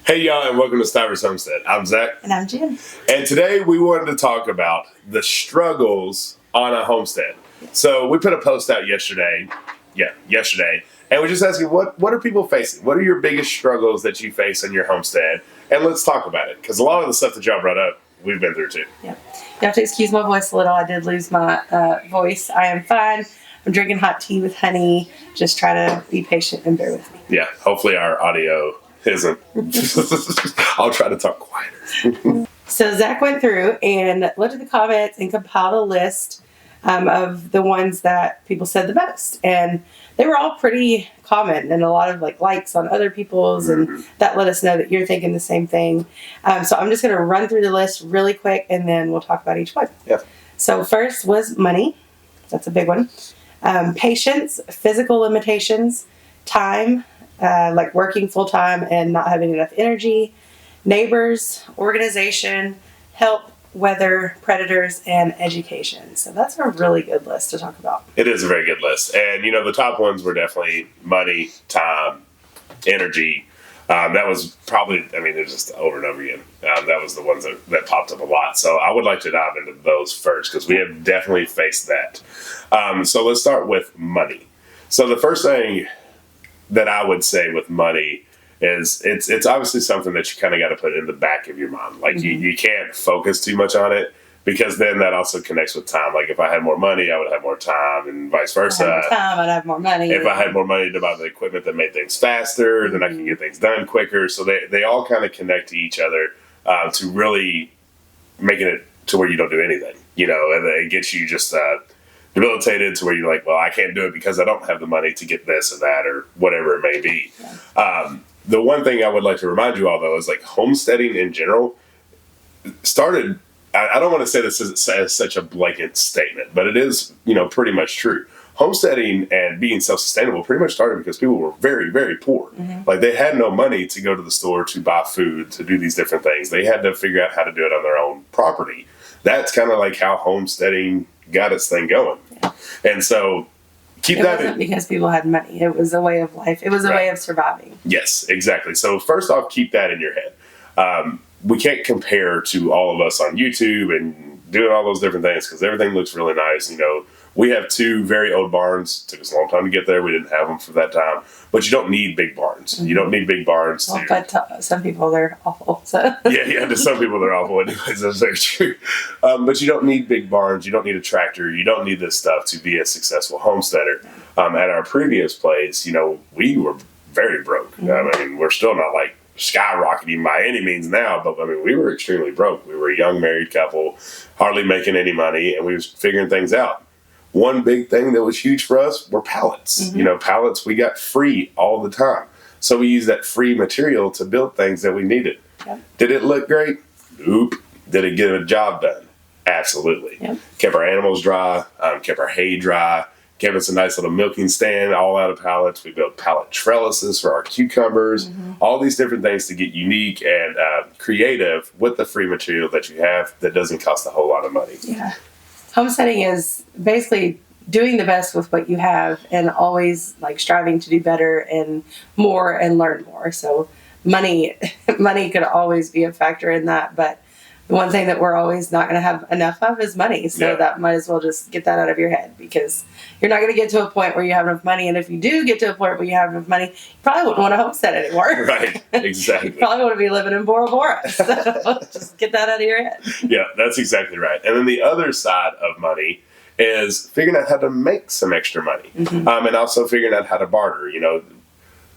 Hey y'all, and welcome to Stivers Homestead. I'm Zach. And I'm Jen. And today we wanted to talk about the struggles on a homestead. So we put a post out yesterday. And we're just asking, what are people facing? What are your biggest struggles that you face on your homestead? And let's talk about it, because a lot of the stuff that y'all brought up, we've been through too. Yeah. You have to excuse my voice a little. I did lose my voice. I am fine. I'm drinking hot tea with honey. Just try to be patient and bear with me. Yeah, hopefully our audio isn't. I'll try to talk quieter. So Zach went through and looked at the comments and compiled a list of the ones that people said the best. And they were all pretty common and a lot of likes on other people's. And that let us know that you're thinking the same thing. So I'm just going to run through the list really quick and then we'll talk about each one. Yeah. So first was money. That's a big one. Patience, physical limitations, time, like working full time and not having enough energy, neighbors, organization, help, weather, predators, and education. So that's a really good list to talk about. It is a very good list. And, the top ones were definitely money, time, energy. That was probably, there's just over and over again. That was the ones that popped up a lot. So I would like to dive into those first because we have definitely faced that. So let's start with money. So the first thing that I would say with money is it's obviously something that you kind of got to put in the back of your mind. Like you can't focus too much on it because then that also connects with time. Like if I had more money, I would have more time and vice versa. If I had more time, I'd have more money. If I had more money to buy the equipment that made things faster, then I can get things done quicker. So they all kind of connect to each other to really making it to where you don't do anything, and it gets you just debilitated to where you're like, well, I can't do it because I don't have the money to get this or that or whatever it may be. Yeah. The one thing I would like to remind you all, though, is homesteading in general started. I don't want to say this as such a blanket statement, but it is, pretty much true. Homesteading and being self-sustainable pretty much started because people were very, very poor. Like they had no money to go to the store to buy food, to do these different things. They had to figure out how to do it on their own property. That's kind of like how homesteading got its thing going. Yeah. And so it wasn't because people had money. It was a way of life. It was a way of surviving. Yes, exactly. So first off, keep that in your head. We can't compare to all of us on YouTube and doing all those different things because everything looks really nice. We have two very old barns. It took us a long time to get there. We didn't have them for that time. But you don't need big barns. You don't need big barns. Well, but to some people, they're awful. So. Yeah, to some people, they're awful. Anyways, that's very true. But you don't need big barns. You don't need a tractor. You don't need this stuff to be a successful homesteader. At our previous place, we were very broke. We're still not skyrocketing by any means now, but we were extremely broke. We were a young married couple, hardly making any money, and we was figuring things out. One big thing that was huge for us were pallets. Pallets we got free all the time. So we used that free material to build things that we needed. Yep. Did it look great? Nope. Did it get a job done? Absolutely. Yep. Kept our animals dry, kept our hay dry, gave us a nice little milking stand all out of pallets. We built pallet trellises for our cucumbers, all these different things to get unique and creative with the free material that you have that doesn't cost a whole lot of money. Yeah. Homesteading is basically doing the best with what you have and always striving to do better and more and learn more. So money could always be a factor in that, but the one thing that we're always not going to have enough of is money. So that might as well just get that out of your head because you're not going to get to a point where you have enough money. And if you do get to a point where you have enough money, you probably wouldn't want to homestead anymore. Right, exactly. You probably want to be living in Bora Bora. So just get that out of your head. Yeah, that's exactly right. And then the other side of money is figuring out how to make some extra money and also figuring out how to barter.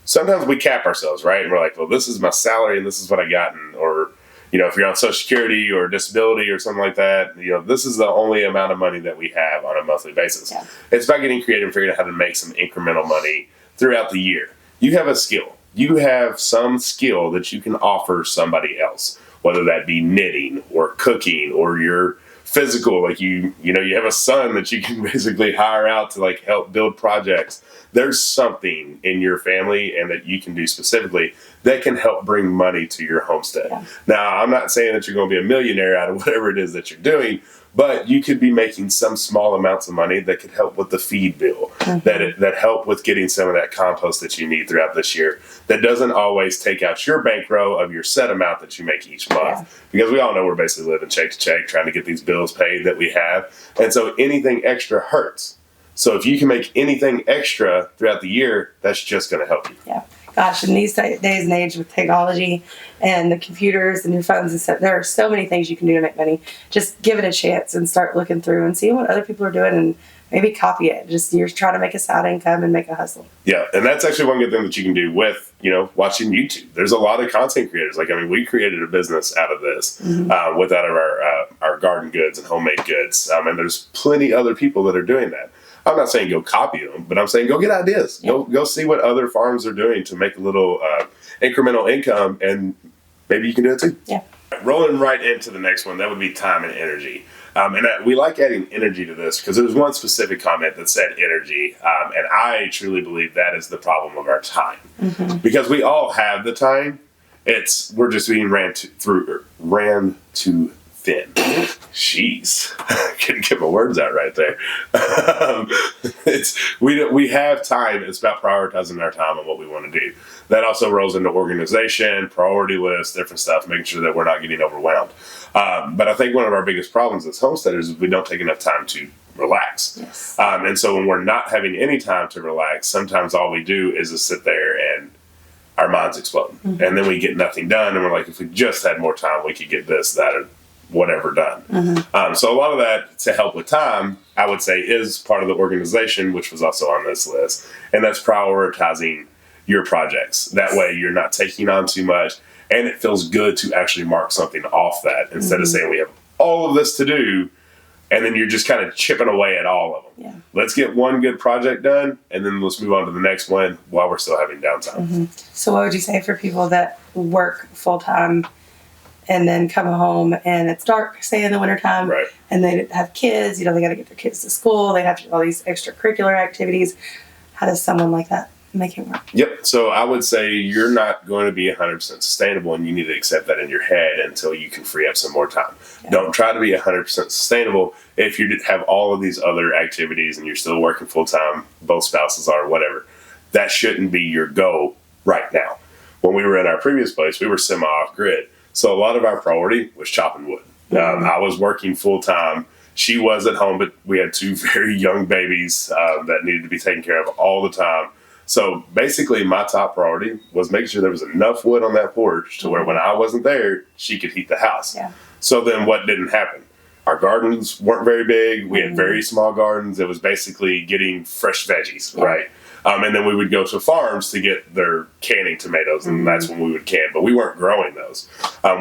Sometimes we cap ourselves, right? And we're like, well, this is my salary and this is what I got. Or if you're on Social Security or disability or something like that, this is the only amount of money that we have on a monthly basis. Yeah. It's about getting creative and figuring out how to make some incremental money throughout the year. You have a skill. You have some skill that you can offer somebody else, whether that be knitting or cooking or your physical, you have a son that you can basically hire out to help build projects. There's something in your family and that you can do specifically that can help bring money to your homestead. Yeah. Now, I'm not saying that you're going to be a millionaire out of whatever it is that you're doing, But you could be making some small amounts of money that could help with the feed bill, that help with getting some of that compost that you need throughout this year. That doesn't always take out your bankroll of your set amount that you make each month, because we all know we're basically living check to check, trying to get these bills paid that we have, and so anything extra hurts. So if you can make anything extra throughout the year, that's just going to help you. Yeah. Gosh, in these days and age with technology and the computers and your phones and stuff, there are so many things you can do to make money. Just give it a chance and start looking through and seeing what other people are doing and maybe copy it. Just you're trying to make a side income and make a hustle. Yeah, and that's actually one good thing that you can do with, watching YouTube. There's a lot of content creators. We created a business out of this with out of our garden goods and homemade goods. And there's plenty other people that are doing that. I'm not saying go copy them, but I'm saying go get ideas. Yeah. Go see what other farms are doing to make a little incremental income, and maybe you can do it too. Yeah. Rolling right into the next one, that would be time and energy. We like adding energy to this because there was one specific comment that said energy, and I truly believe that is the problem of our time. Because we all have the time. We're just being ran too thin. Jeez, couldn't get my words out right there. We have time. It's about prioritizing our time and what we want to do. That also rolls into organization, priority lists, different stuff, making sure that we're not getting overwhelmed. But I think one of our biggest problems as homesteaders is we don't take enough time to relax. Yes. And so when we're not having any time to relax, sometimes all we do is just sit there and our minds explode. And then we get nothing done. And we're like, if we just had more time, we could get this, that, or whatever done. So a lot of that to help with time, I would say, is part of the organization, which was also on this list. And that's prioritizing your projects. That way you're not taking on too much, and it feels good to actually mark something off that instead of saying we have all of this to do, and then you're just kind of chipping away at all of them. Yeah. Let's get one good project done, and then let's move on to the next one while we're still having downtime. So what would you say for people that work full-time and then come home and it's dark, say in the wintertime, Right. and they have kids, they got to get their kids to school, they have to do all these extracurricular activities. How does someone like that make it work? Yep. So I would say you're not going to be 100% sustainable, and you need to accept that in your head until you can free up some more time. Yeah. Don't try to be 100% sustainable if you have all of these other activities and you're still working full-time, both spouses are, whatever. That shouldn't be your goal right now. When we were in our previous place, we were semi-off-grid. So a lot of our priority was chopping wood. I was working full-time. She was at home, but we had two very young babies that needed to be taken care of all the time. So basically my top priority was making sure there was enough wood on that porch to where when I wasn't there, she could heat the house. Yeah. So then what didn't happen? Our gardens weren't very big. We had very small gardens. It was basically getting fresh veggies, right? And then we would go to farms to get their canning tomatoes, and that's when we would can. But we weren't growing those.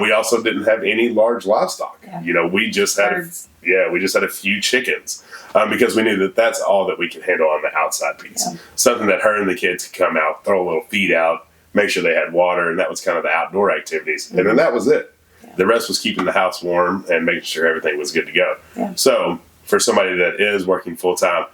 We also didn't have any large livestock. Yeah. We just had a few chickens because we knew that that's all that we could handle on the outside piece. Yeah. Something that her and the kids could come out, throw a little feed out, make sure they had water, and that was kind of the outdoor activities. And then that was it. Yeah. The rest was keeping the house warm and making sure everything was good to go. Yeah. So for somebody that is working full time,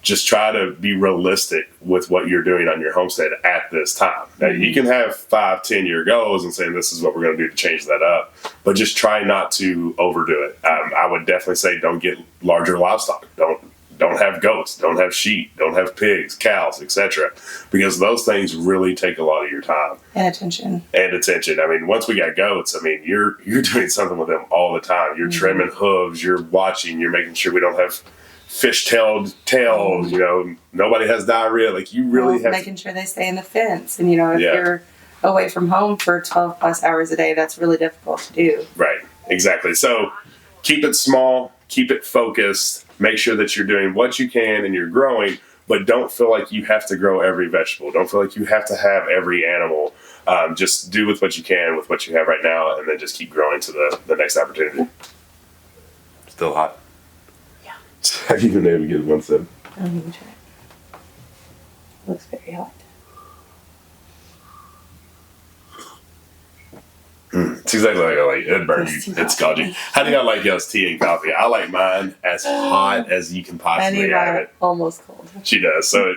just try to be realistic with what you're doing on your homestead at this time. Now, you can have 5-10 year goals and saying this is what we're going to do to change that up, but just try not to overdo it. I would definitely say don't get larger livestock. Don't have goats, don't have sheep, don't have pigs, cows, etc. Because those things really take a lot of your time. And attention. I mean, once we got goats, you're doing something with them all the time. You're trimming hooves, you're watching, you're making sure we don't have fish-tailed tails, nobody has diarrhea. You really have making sure they stay in the fence. And, if you're away from home for 12 plus hours a day, that's really difficult to do. Right. Exactly. So keep it small, keep it focused, make sure that you're doing what you can and you're growing, but don't feel like you have to grow every vegetable. Don't feel like you have to have every animal. Just do with what you can with what you have right now, and then just keep growing to the next opportunity. Still hot. Have you been able to get one sip? I'll even try it. Looks very hot. It's exactly like I like it. Burn you. It's scalding. How do y'all like y'all's tea and coffee? I like mine as hot as you can possibly have it. Almost cold. She does. So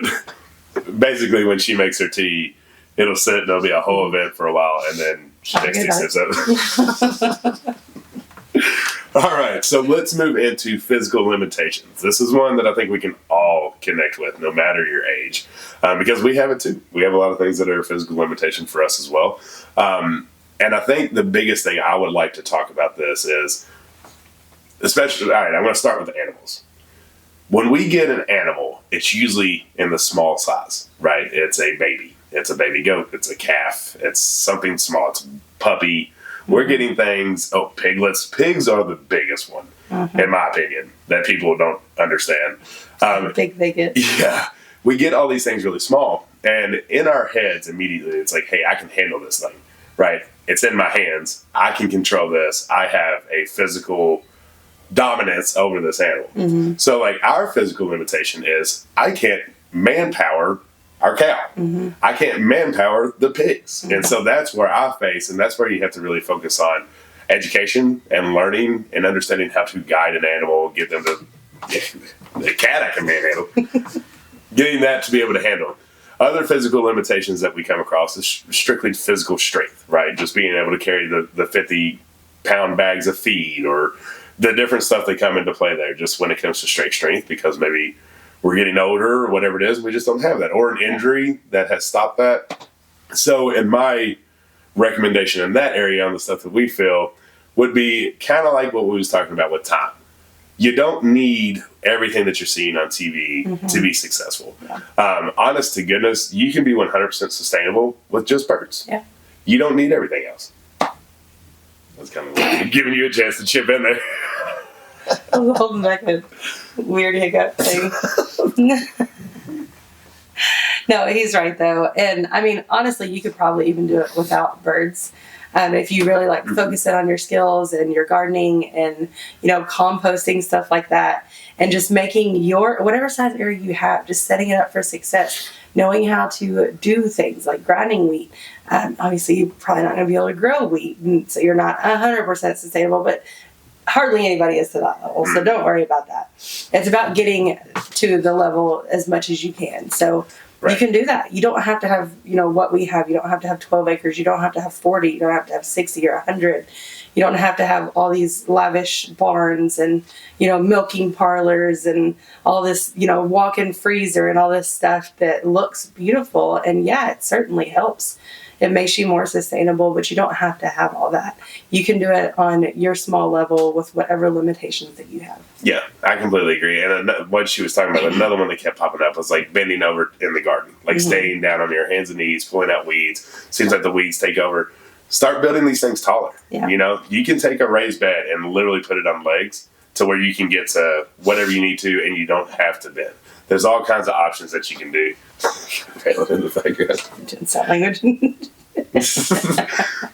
basically, when she makes her tea, it'll sit and there'll be a whole event for a while, and then she takes 2 sips of it. All right, so let's move into physical limitations. This is one that I think we can all connect with, no matter your age, because we have it too. We have a lot of things that are a physical limitation for us as well. And I think the biggest thing I would like to talk about this is, especially, all right, I'm going to start with the animals. When we get an animal, it's usually in the small size, right? It's a baby. It's a baby goat. It's a calf. It's something small. It's a puppy. We're getting things, piglets. Pigs are the biggest one, in my opinion, that people don't understand. Big they get. Yeah. We get all these things really small. And in our heads, immediately, it's like, hey, I can handle this thing, right? It's in my hands. I can control this. I have a physical dominance over this animal. So, like, our physical limitation is I can't manpower our cow. I can't manpower the pigs. And so that's where I face, and that's where you have to really focus on education and learning and understanding how to guide an animal, get them to, the cat I can manhandle, getting that to be able to handle. Other physical limitations that we come across is strictly physical strength, right? Just being able to carry the 50-pound bags of feed, or the different stuff that come into play there, just when it comes to straight strength, because maybe we're getting older or whatever it is, we just don't have that, or an injury that has stopped that. So in my recommendation in that area on the stuff that we feel would be kind of like what we was talking about with time. You don't need everything that you're seeing on TV to be successful. Honest to goodness, you can be 100% sustainable with just birds. Yeah. You don't need everything else. That's kind of giving you a chance to chip in there. I was holding back a weird hiccup thing. No, he's right though. And I mean, honestly, you could probably even do it without birds. If you really like focus in on your skills and your gardening and, composting, stuff like that, and just making your, whatever size area you have, just setting it up for success, knowing how to do things like grinding wheat. Obviously, you're probably not going to be able to grow wheat, and so you're not 100% sustainable, but hardly anybody is to that level, so don't worry about that. It's about getting to the level as much as you can. So you can do that. You don't have to have, what we have. You don't have to have 12 acres. You don't have to have 40. You don't have to have 60 or 100. You don't have to have all these lavish barns and, milking parlors and all this, walk-in freezer and all this stuff that looks beautiful. And yeah, it certainly helps. It makes you more sustainable, but you don't have to have all that. You can do it on your small level with whatever limitations that you have. Yeah, I completely agree. And what she was talking about, another one that kept popping up was like bending over in the garden, like staying down on your hands and knees, pulling out weeds. Seems like the weeds take over. Start building these things taller. Yeah. You can take a raised bed and literally put it on legs to where you can get to whatever you need to, and you don't have to bend. There's all kinds of options that you can do. In the background. Didn't sound language.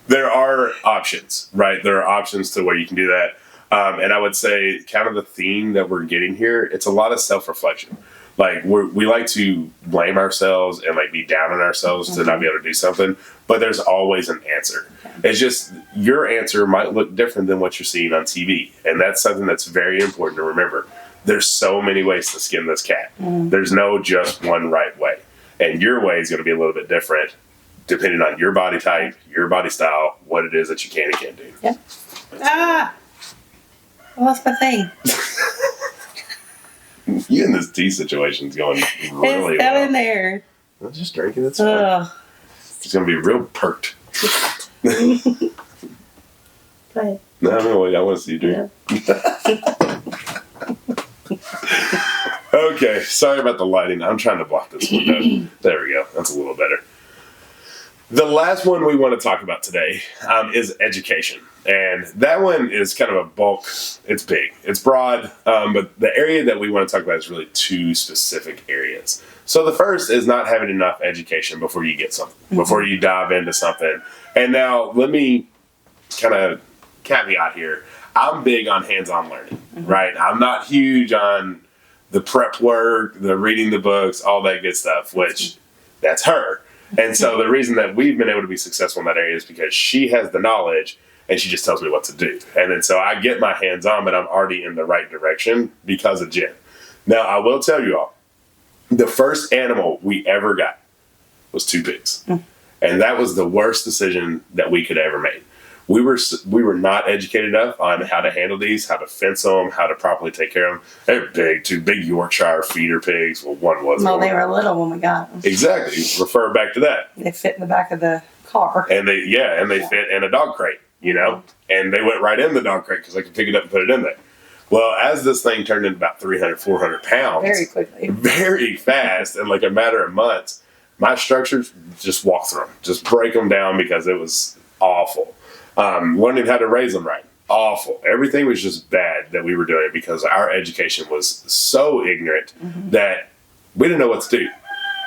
There are options, right? There are options to where you can do that. And I would say kind of the theme that we're getting here, it's a lot of self-reflection. Like we like to blame ourselves and like be down on ourselves to not be able to do something, but there's always an answer. It's just your answer might look different than what you're seeing on TV. And that's something that's very important to remember. There's so many ways to skin this cat. There's no just one right way. And your way is going to be a little bit different depending on your body type, your body style, what it is that you can and can't do. Yeah. I lost my thing. You and this tea situation's going really it's got well. in there. I'm just drinking it. It's going to be real perked. But, No, wait, I want to see you drink. Yeah. Okay, sorry about the lighting. I'm trying to block this window. There we go. That's a little better. The last one we want to talk about today is education. And that one is kind of a bulk. It's big. It's broad. But the area that we want to talk about is really two specific areas. So the first is not having enough education before you get something, before you dive into something. And now let me kind of caveat here. I'm big on hands-on learning, right? I'm not huge on the prep work, the reading the books, all that good stuff, which that's her. And so the reason that we've been able to be successful in that area is because she has the knowledge and she just tells me what to do. And then so I get my hands on, but I'm already in the right direction because of Jen. Now, I will tell you all, the first animal we ever got was 2 pigs. And that was the worst decision that we could ever make. we were not educated enough on how to handle these, how to fence them, how to properly take care of them. They're big, 2 big Yorkshire feeder pigs. Well, one was. Well, they were little when we got them. Exactly. Refer back to that. They fit in the back of the car. And they fit in a dog crate, and they went right in the dog crate because I could pick it up and put it in there. Well, as this thing turned into about 300, 400 pounds. Very quickly. Very fast, in like a matter of months, my structures just walk through them, just break them down because it was awful. Learning how to raise them right, awful. Everything was just bad that we were doing because our education was so ignorant that we didn't know what to do.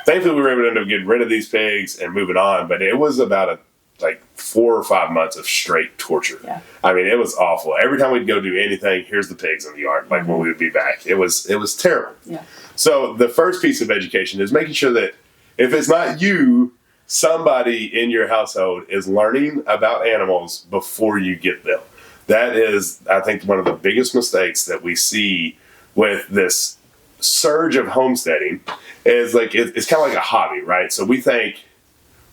Thankfully, we were able to end up getting rid of these pigs and moving on, but it was about 4 or 5 months of straight torture. Yeah. I mean, it was awful. Every time we'd go do anything, here's the pigs in the yard, when we would be back. It was terrible. Yeah. So the first piece of education is making sure that if it's not you, somebody in your household is learning about animals before you get them. That is, I think, one of the biggest mistakes that we see with this surge of homesteading is it's kind of like a hobby, right? So we think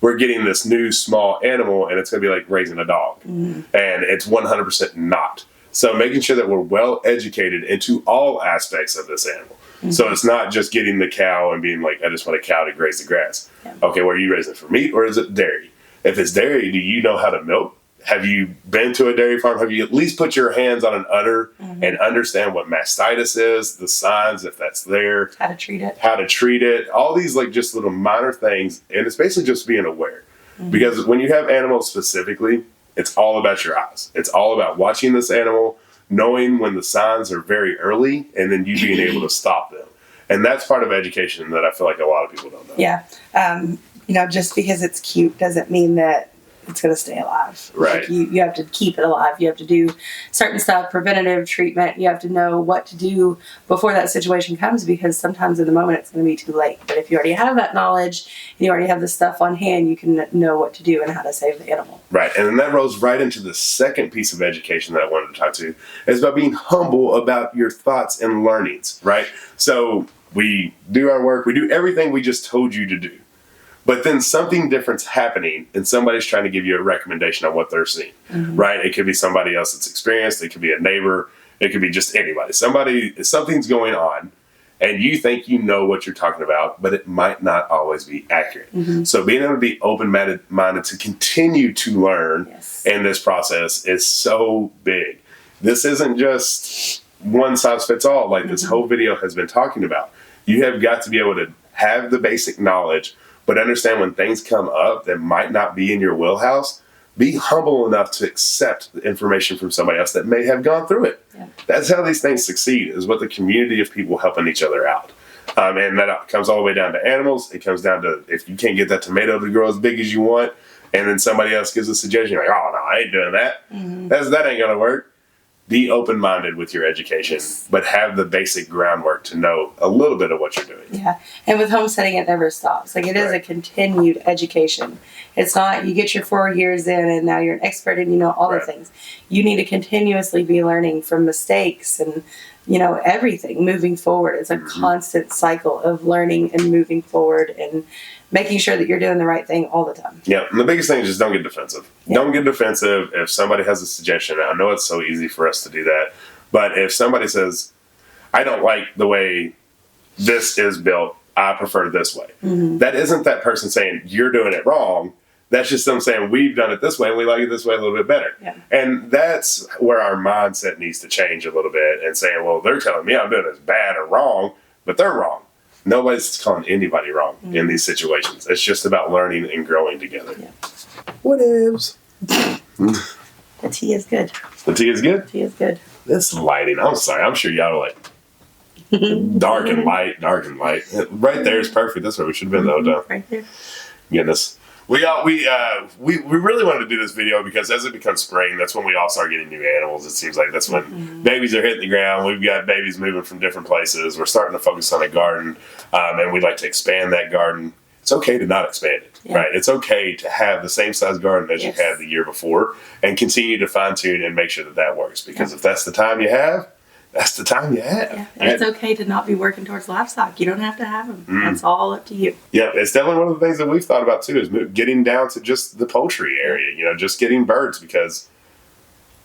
we're getting this new small animal and it's going to be like raising a dog. And it's 100% not. So making sure that we're well educated into all aspects of this animal. So it's not just getting the cow and being like, I just want a cow to graze the grass. Yeah. Okay, well, are you raising it for meat or is it dairy? If it's dairy, do you know how to milk? Have you been to a dairy farm? Have you at least put your hands on an udder and understand what mastitis is, the signs, if that's there? How to treat it. All these just little minor things. And it's basically just being aware. Because when you have animals specifically, it's all about your eyes. It's all about watching this animal, knowing when the signs are very early, and then you being able to stop them. And that's part of education that I feel like a lot of people don't know. Yeah. Just because it's cute doesn't mean that it's going to stay alive. Right. You have to keep it alive. You have to do certain stuff, preventative treatment. You have to know what to do before that situation comes because sometimes in the moment it's going to be too late. But if you already have that knowledge and you already have the stuff on hand, you can know what to do and how to save the animal. Right. And then that rolls right into the second piece of education that I wanted to talk to is about being humble about your thoughts and learnings, right? So we do our work. We do everything we just told you to do. But then something different's happening and somebody's trying to give you a recommendation on what they're seeing, right? It could be somebody else that's experienced. It could be a neighbor. It could be just anybody. Something's going on and you think you know what you're talking about, but it might not always be accurate. So being able to be open-minded to continue to learn in this process is so big. This isn't just one size fits all like this whole video has been talking about. You have got to be able to have the basic knowledge, but understand when things come up that might not be in your wheelhouse, be humble enough to accept the information from somebody else that may have gone through it. Yeah. That's how these things succeed, is with the community of people helping each other out. And that comes all the way down to animals. It comes down to if you can't get that tomato to grow as big as you want, and then somebody else gives a suggestion, you're like, oh, no, I ain't doing that. That ain't going to work. Be open-minded with your education, but have the basic groundwork to know a little bit of what you're doing. Yeah, and with homesteading, it never stops. It is a continued education. It's not you get your 4 years in and now you're an expert and you know all the things. You need to continuously be learning from mistakes and everything moving forward. It's a constant cycle of learning and moving forward and making sure that you're doing the right thing all the time. Yeah, and the biggest thing is just don't get defensive. Yeah. Don't get defensive if somebody has a suggestion. I know it's so easy for us to do that, but if somebody says, I don't like the way this is built, I prefer this way. That isn't that person saying you're doing it wrong. That's just them saying we've done it this way and we like it this way a little bit better. Yeah. And that's where our mindset needs to change a little bit and saying, well, they're telling me I'm doing this bad or wrong, but they're wrong. Nobody's calling anybody wrong in these situations. It's just about learning and growing together. Yeah. What ifs? The tea is good. The tea is good? The tea is good. This lighting, I'm sorry. I'm sure y'all are like dark and light, dark and light. Right there is perfect. That's where we should have been though. Right there. Goodness. We really wanted to do this video because as it becomes spring, that's when we all start getting new animals. It seems like that's when babies are hitting the ground. We've got babies moving from different places. We're starting to focus on a garden, and we'd like to expand that garden. It's okay to not expand it, right? It's okay to have the same size garden as you had the year before and continue to fine tune and make sure that that works. Because if that's the time you have, that's the time you have. Yeah. And it's okay to not be working towards livestock. You don't have to have them. That's all up to you. Yeah, it's definitely one of the things that we've thought about too is getting down to just the poultry area, just getting birds because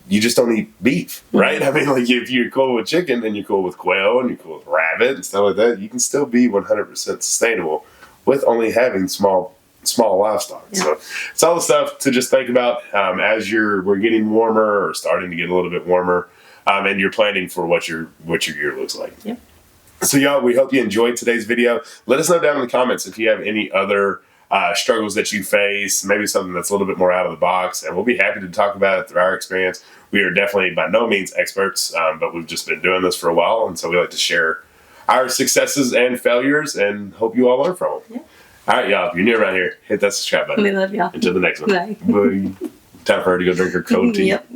you just don't eat beef, right? I mean, like if you're cool with chicken and you're cool with quail and you're cool with rabbit and stuff like that, you can still be 100% sustainable with only having small livestock. Yeah. So it's all the stuff to just think about as we're getting warmer or starting to get a little bit warmer, and you're planning for what your year looks like. Yep. So y'all, we hope you enjoyed today's video. Let us know down in the comments if you have any other struggles that you face, maybe something that's a little bit more out of the box, and we'll be happy to talk about it through our experience. We are definitely by no means experts, but we've just been doing this for a while, and so we like to share our successes and failures and hope you all learn from them. Yeah. All right, y'all, if you're new around here, hit that subscribe button. We love y'all. Until the next one. Bye. Time for her to go drink her cold tea. Yep.